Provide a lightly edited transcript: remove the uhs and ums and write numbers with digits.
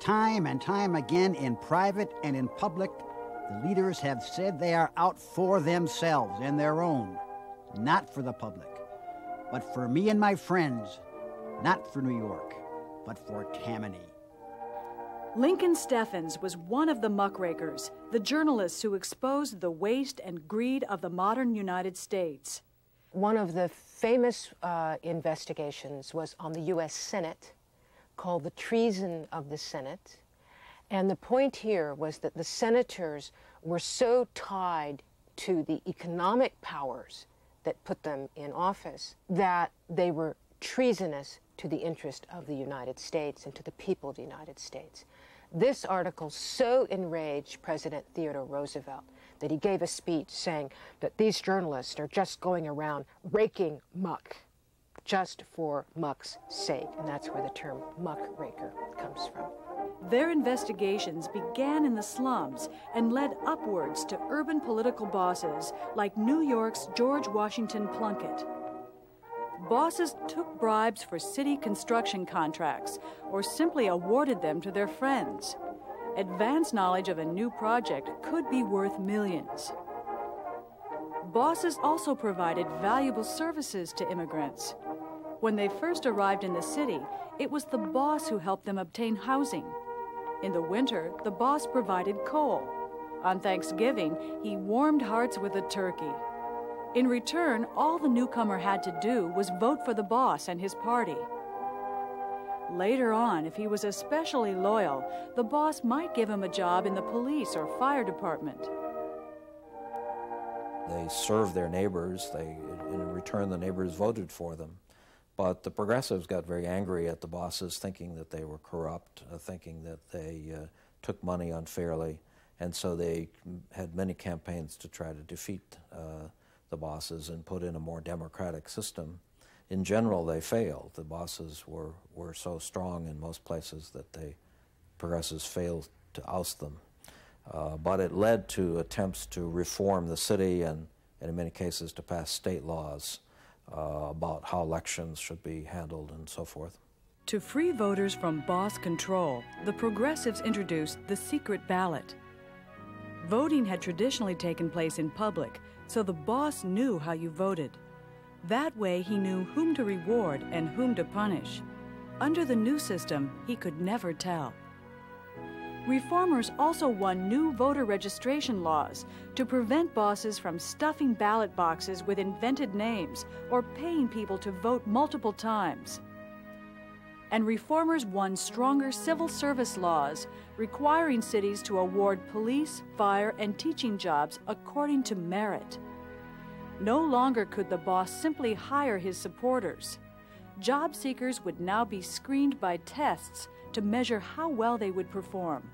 Time and time again, in private and in public, the leaders have said they are out for themselves and their own, not for the public, but for me and my friends, not for New York, but for Tammany. Lincoln Steffens was one of the muckrakers, the journalists who exposed the waste and greed of the modern United States. One of the famous investigations was on the U.S. Senate, called the treason of the Senate. And the point here was that the senators were so tied to the economic powers that put them in office that they were treasonous to the interest of the United States and to the people of the United States. This article so enraged President Theodore Roosevelt that he gave a speech saying that these journalists are just going around raking muck just for muck's sake, and that's where the term muckraker comes from. Their investigations began in the slums and led upwards to urban political bosses like New York's George Washington Plunkett. Bosses took bribes for city construction contracts or simply awarded them to their friends. Advance knowledge of a new project could be worth millions. Bosses also provided valuable services to immigrants. When they first arrived in the city, it was the boss who helped them obtain housing. In the winter, the boss provided coal. On Thanksgiving, he warmed hearts with a turkey. In return, all the newcomer had to do was vote for the boss and his party. Later on, if he was especially loyal, the boss might give him a job in the police or fire department. They served their neighbors. In return, the neighbors voted for them. But the progressives got very angry at the bosses, thinking that they were corrupt, thinking that they took money unfairly, and so they had many campaigns to try to defeat the bosses and put in a more democratic system. In general, they failed. The bosses were so strong in most places that the progressives failed to oust them. But it led to attempts to reform the city and in many cases to pass state laws about how elections should be handled and so forth. To free voters from boss control, the progressives introduced the secret ballot. Voting had traditionally taken place in public, so the boss knew how you voted. That way he knew whom to reward and whom to punish. Under the new system, he could never tell. Reformers also won new voter registration laws to prevent bosses from stuffing ballot boxes with invented names or paying people to vote multiple times. And reformers won stronger civil service laws requiring cities to award police, fire, and teaching jobs according to merit. No longer could the boss simply hire his supporters. Job seekers would now be screened by tests to measure how well they would perform.